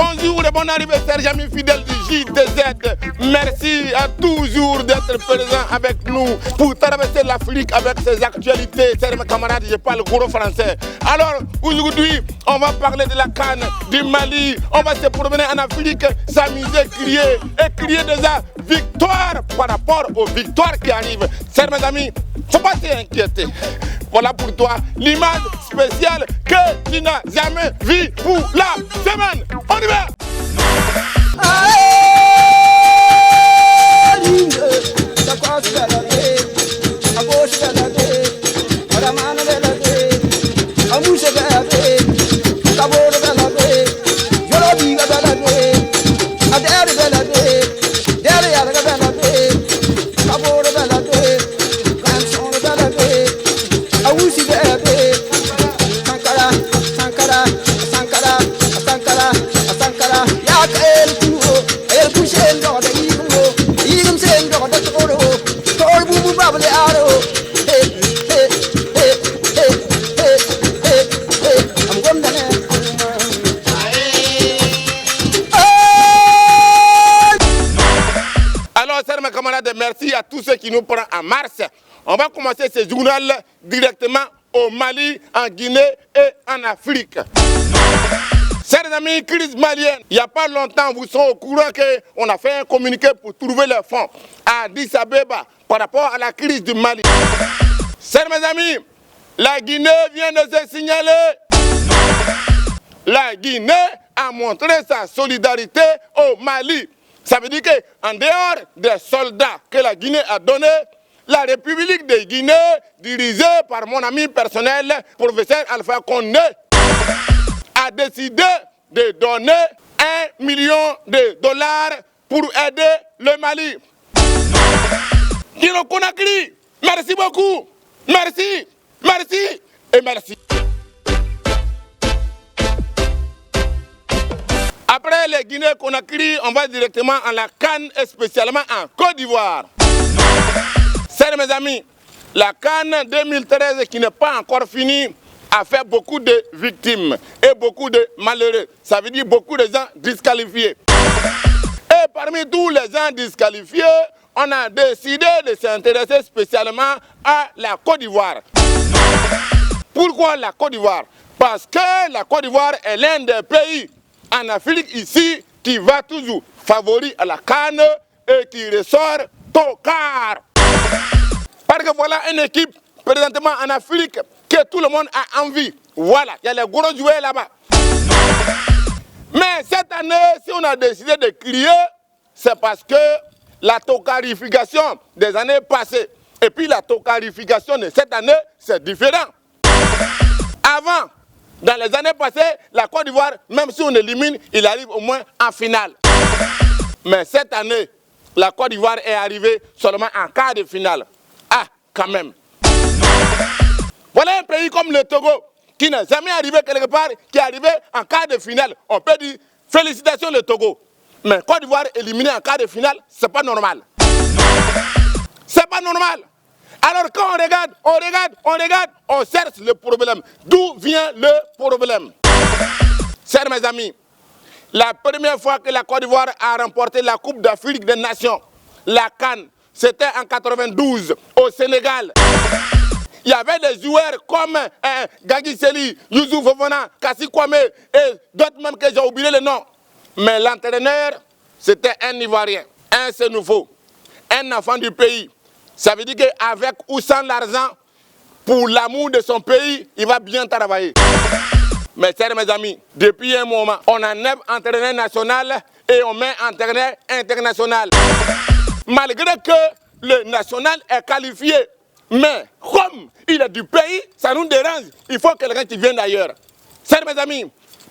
Bonjour et bon anniversaire, amis fidèles du JTZ. Merci à toujours d'être présents avec nous pour traverser l'Afrique avec ses actualités. Chers mes camarades, je parle gros français. Alors, aujourd'hui, on va parler de la CAN, du Mali. On va se promener en Afrique, s'amuser, crier et crier déjà victoire par rapport aux victoires qui arrivent. Chers mes amis, faut pas t'inquiéter. Voilà pour toi l'image spéciale que tu n'as jamais vue pour la semaine. On y va! Merci à tous ceux qui nous prennent en mars. On va commencer ce journal directement au Mali, en Guinée et en Afrique. Chers amis, crise malienne, il n'y a pas longtemps, vous serez au courant qu'on a fait un communiqué pour trouver les fonds à Addis Abeba par rapport à la crise du Mali. Chers mes amis, la Guinée vient de se signaler. La Guinée a montré sa solidarité au Mali. Ça veut dire qu'en dehors des soldats que la Guinée a donnés, la République de Guinée, dirigée par mon ami personnel, professeur Alpha Condé, a décidé de donner 1 million de dollars pour aider le Mali. Guinée Conakry, merci beaucoup. Merci, merci et merci. Après les Guinée-Conakry, on va directement en la CAN et spécialement en Côte d'Ivoire. Chers mes amis, la CAN 2013 qui n'est pas encore finie a fait beaucoup de victimes et beaucoup de malheureux. Ça veut dire beaucoup de gens disqualifiés. Et parmi tous les gens disqualifiés, on a décidé de s'intéresser spécialement à la Côte d'Ivoire. Pourquoi la Côte d'Ivoire? Parce que la Côte d'Ivoire est l'un des pays en Afrique ici, qui va toujours favori à la CAN et qui ressort tocard. Parce que voilà une équipe présentement en Afrique que tout le monde a envie. Voilà, il y a les gros joueurs là-bas. Mais cette année, si on a décidé de crier, c'est parce que la tocarification des années passées et puis la tocarification de cette année, c'est différent. Avant, dans les années passées, la Côte d'Ivoire, même si on élimine, il arrive au moins en finale. Mais cette année, la Côte d'Ivoire est arrivée seulement en quart de finale. Ah, quand même. Voilà un pays comme le Togo, qui n'est jamais arrivé quelque part, qui est arrivé en quart de finale. On peut dire félicitations le Togo. Mais Côte d'Ivoire éliminée en quart de finale, c'est pas normal. C'est pas normal. Alors quand on regarde, on cherche le problème. D'où vient le problème? Chers mes amis, la première fois que la Côte d'Ivoire a remporté la Coupe d'Afrique des Nations, la CAN, c'était en 92 au Sénégal. Il y avait des joueurs comme Gagui Seli, Youssouf Fofana, Kassi Kwame et d'autres même que j'ai oublié le nom. Mais l'entraîneur, c'était un Ivoirien, un Sénoufo, un enfant du pays. Ça veut dire qu'avec ou sans l'argent, pour l'amour de son pays, il va bien travailler. Mais chers mes amis, depuis un moment, on enlève entraîneur national et on met entraîneur international. Malgré que le national est qualifié, mais comme il est du pays, ça nous dérange. Il faut quelqu'un qui vienne d'ailleurs. Chers mes amis,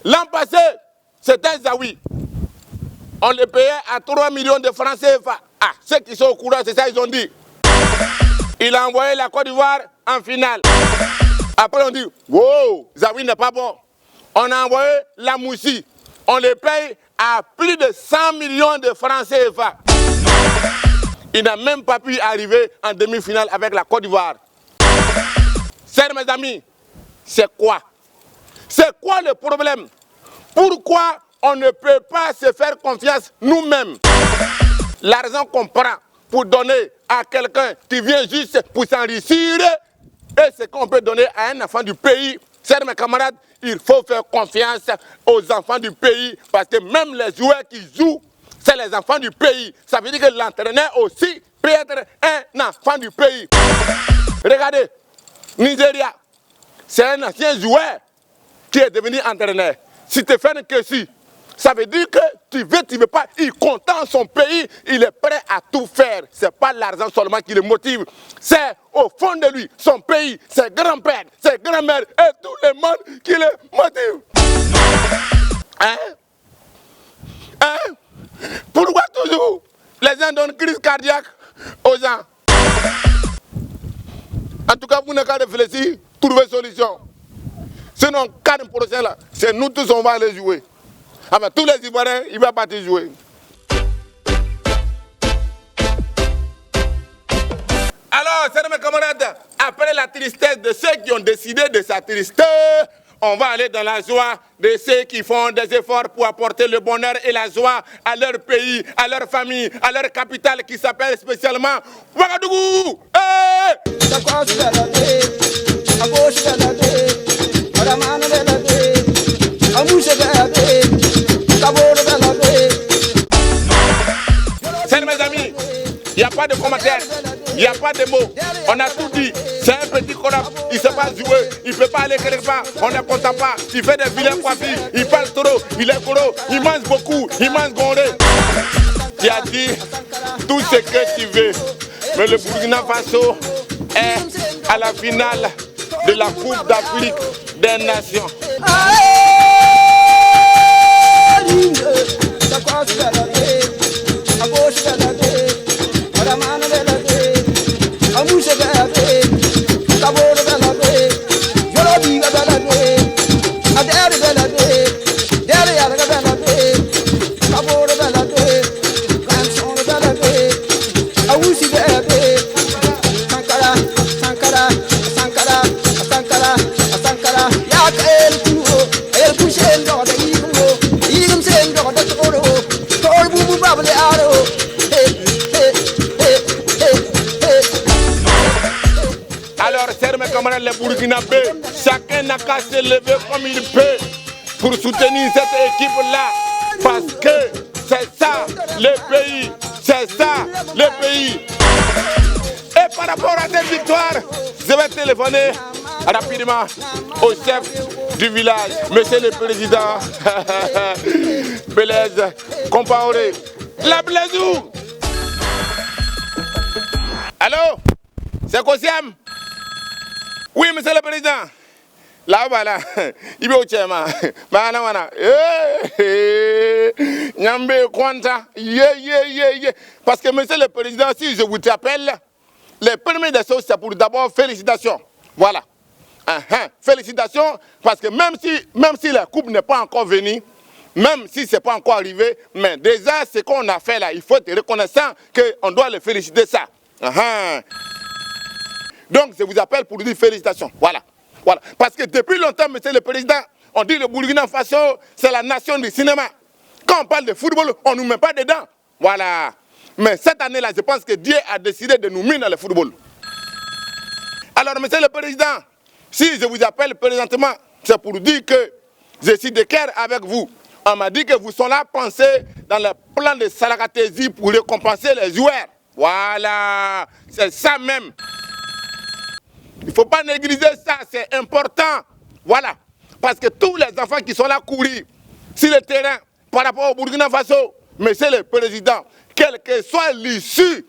l'an passé, c'était Zawi. On le payait à 3 millions de francs CFA. Ah, ceux qui sont au courant, c'est ça ils ont dit. Il a envoyé la Côte d'Ivoire en finale. Après, on dit, wow, Zawi n'est pas bon. On a envoyé la Moussi. On le paye à plus de 100 millions de francs CFA. Il n'a même pas pu arriver en demi-finale avec la Côte d'Ivoire. Chers mes amis, c'est quoi? C'est quoi le problème? Pourquoi on ne peut pas se faire confiance nous-mêmes. L'argent qu'on prend pour donner à quelqu'un qui vient juste pour s'enrichir, et ce qu'on peut donner à un enfant du pays. Chers mes camarades, il faut faire confiance aux enfants du pays, parce que même les joueurs qui jouent, c'est les enfants du pays. Ça veut dire que l'entraîneur aussi peut être un enfant du pays. Regardez, Nigeria, c'est un ancien joueur qui est devenu entraîneur. Si tu fais que si, ça veut dire que tu veux pas, il contente son pays, il est prêt à tout faire. Ce n'est pas l'argent seulement qui le motive, c'est au fond de lui, son pays, ses grands-pères, ses grands-mères et tout le monde qui le motive. Hein? Hein? Pourquoi toujours les gens donnent crise cardiaque aux gens? En tout cas, vous n'avez qu'à réfléchir, trouver solution. Sinon, cas de prochain là, c'est nous tous, on va aller jouer. Avec tous les Ivoiriens, ils vont partir jouer. Alors, c'est mes camarades, après la tristesse de ceux qui ont décidé de s'attrister, on va aller dans la joie de ceux qui font des efforts pour apporter le bonheur et la joie à leur pays, à leur famille, à leur capitale qui s'appelle spécialement Ouagadougou. Hey! C'est mes amis, il n'y a pas de commentaires, il n'y a pas de mots, on a tout dit. C'est un petit corap, il ne sait pas jouer, il ne peut pas aller quelque part, on ne content pas, il fait des vilains coiffures, il parle trop, il est gros, il mange beaucoup, il mange gondé. Tu as dit tout ce que tu veux, mais le Burkina Faso est à la finale de la Coupe d'Afrique des Nations. Alors, chers mes camarades les Burkinabés, chacun n'a qu'à se lever comme il peut pour soutenir cette équipe-là, parce que c'est ça le pays, c'est ça le pays. Et par rapport à cette victoire, je vais téléphoner rapidement au chef du village, monsieur le président Blaise Compaoré. La Blaisou! Allô? C'est Kosiam? Oui, monsieur le président. Là, voilà. Il est au Tchéma. Nyambe Kwanta. Parce que, monsieur le président, si je vous appelle, les premières des choses, c'est pour d'abord félicitations. Voilà. Félicitations, parce que même si la coupe n'est pas encore venue, même si ce n'est pas encore arrivé, mais déjà, ce qu'on a fait là, il faut être reconnaissant qu'on doit le féliciter ça. Donc, je vous appelle pour dire félicitations. Voilà. Voilà. Parce que depuis longtemps, monsieur le président, on dit le Burkina Faso, c'est la nation du cinéma. Quand on parle de football, on ne nous met pas dedans. Voilà. Mais cette année-là, je pense que Dieu a décidé de nous mettre dans le football. Alors, monsieur le président, si je vous appelle présentement, c'est pour dire que je suis de cœur avec vous. On m'a dit que vous sont là pensés dans le plan de Salakatesi pour récompenser les joueurs. Voilà. C'est ça même. Il ne faut pas négliger ça, c'est important. Voilà. Parce que tous les enfants qui sont là courir sur le terrain par rapport au Burkina Faso, monsieur le président, quelle que soit l'issue,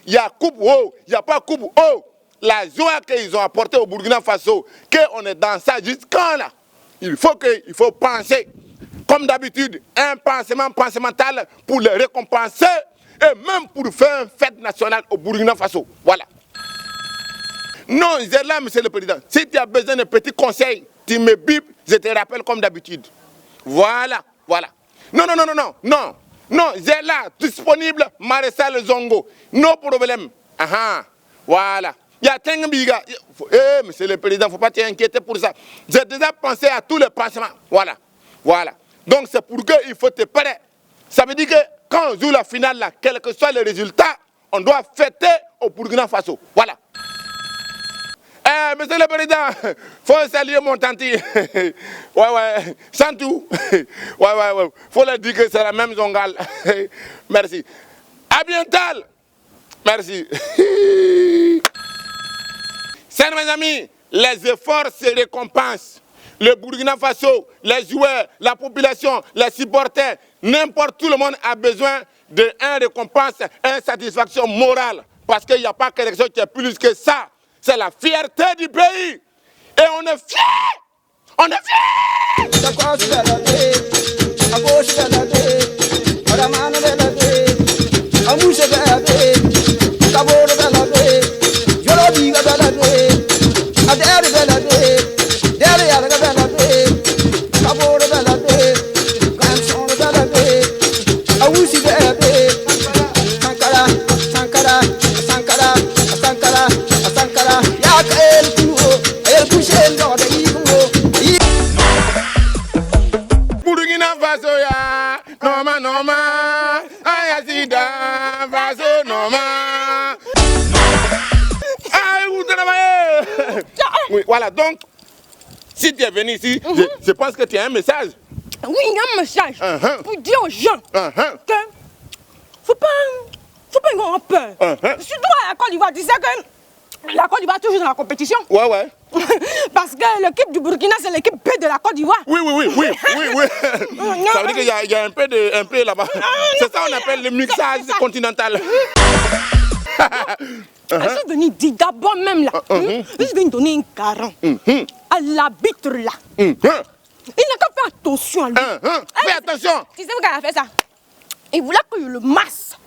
il y a coupe haut, il n'y a pas coupe haut. La joie qu'ils ont apportée au Burkina Faso, qu'on est dans ça jusqu'à là, il faut penser, comme d'habitude, un pensement pensemental pour les récompenser et même pour faire une fête nationale au Burkina Faso. Voilà. Non, j'ai là, monsieur le président. Si tu as besoin de petits conseils, tu me bipes, je te rappelle comme d'habitude. Voilà, voilà. Non, j'ai là, disponible, Maréchal Zongo. No problème. Voilà. Il y a Tengibiga. Monsieur le président, il ne faut pas t'inquiéter pour ça. J'ai déjà pensé à tous les pansements. Voilà. Voilà. Donc c'est pour que il faut te prêter. Ça veut dire que quand on joue la finale là, quel que soit le résultat, on doit fêter au Burkina Faso. Voilà. Monsieur le Président, faut saluer mon tanti. Ouais, sans tout. Ouais. Faut leur dire que c'est la même zongale. Merci. À bientôt. Merci. C'est mes amis, les efforts se récompensent. Le Burkina Faso, les joueurs, la population, les supporters, n'importe tout le monde a besoin d'une récompense, une satisfaction morale. Parce qu'il n'y a pas quelque chose qui est plus que ça. C'est la fierté du pays. Et on est fiers. On est fiers. Burkina Faso ya, Noma, Ayasida, Faso Noma. Vous travaillez. Oui, voilà, donc, si tu es venu ici, je pense que tu as un message. Oui, il y a un message pour dire aux gens que faut pas avoir peur. Surtout à la Côte d'Ivoire, tu sais que la Côte d'Ivoire est toujours dans la compétition. Ouais. Parce que l'équipe du Burkina, c'est l'équipe B de la Côte d'Ivoire. Oui. Ça veut dire qu'il y a un peu là-bas. C'est ça qu'on appelle le mixage continental. Je suis venu dire d'abord même là, je suis venu donner un caron à l'arbitre là. Il n'a qu'à faire attention à lui. Fais attention. Tu sais pourquoi il a fait ça? Il voulait que je le masse.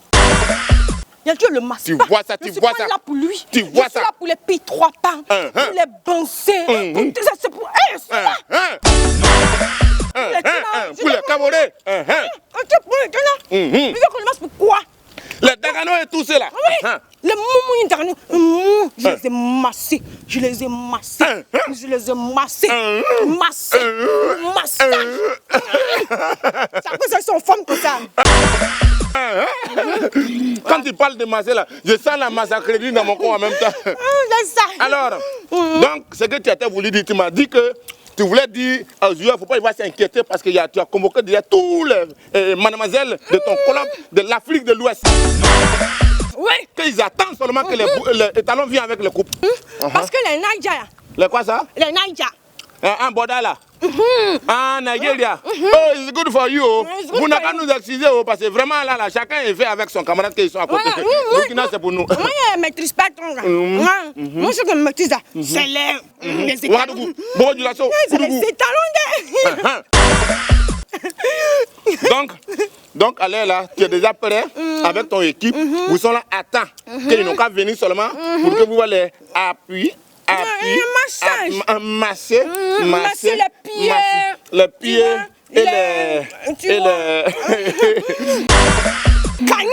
Il a dit le masse. Tu vois ça, je suis pas là pour lui. Tu vois ça. Je suis là pour les pays 3 pas, pour les bancer, c'est pour pour les caborés. Il veut qu'on le masse pourquoi? Les Dagano et tout cela. Oui. Les moumouins Dagano, je les ai massés. C'est à cause qu'elles sont femmes que ça. Quand tu parles de masser là, je sens la massacrerie dans mon corps en même temps. C'est ça. Alors, donc, ce que tu as voulu dire, tu m'as dit que tu voulais dire aux joueurs, il ne faut pas s'inquiéter parce que tu as convoqué déjà tous les mademoiselles de ton club de l'Afrique de l'Ouest. Oui. Qu'ils attendent seulement que les talons viennent avec les coupes. Parce que les Naïja. Les quoi ça? Les Naïja. En Bodala. Nigeria. Oh, it's good for you. Vous n'avez qu'à nous excuser parce que vraiment là, chacun est fait avec son camarade qui sont à côté. Burkina, c'est pour nous. Moi, je ne maîtrise pas ton gars. Moi, ce que je maîtrise, c'est les étalons. Donc, allez là, tu es déjà prêt avec ton équipe. Vous sont là à temps. Qu'ils n'ont qu'à venir seulement pour que vous allez appuyer. Masser les pieds et les Gagner.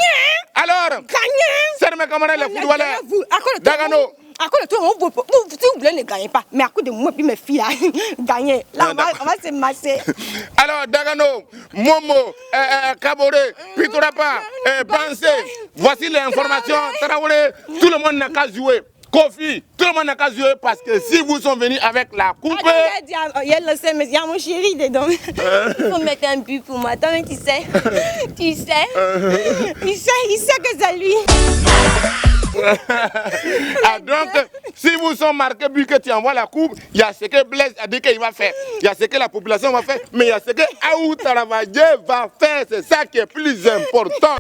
Alors, c'est mes camarades les footballeurs. Dagano. À cause de toi, si vous voulez ne gagnez pas. Mais à cause de moi et mes filles, là, gagner. Là, on va se masser. Alors, Dagano, Momo, Kaboré, Pitorapa, Bansé, voici les informations. Traoré, tout le monde n'a qu'à jouer. Kofi, tout le monde n'a qu'à jouer parce que si vous sont venus avec la coupe... Il y a mon chéri dedans. Il faut mettre un but pour moi. Toi, tu sais. Il sait que c'est lui. Donc, si vous sont marqués but que tu envoies la coupe, il y a ce que Blaise a dit qu'il va faire. Il y a ce que la population va faire. Mais il y a ce que Aou Taravadje va faire. C'est ça qui est plus important.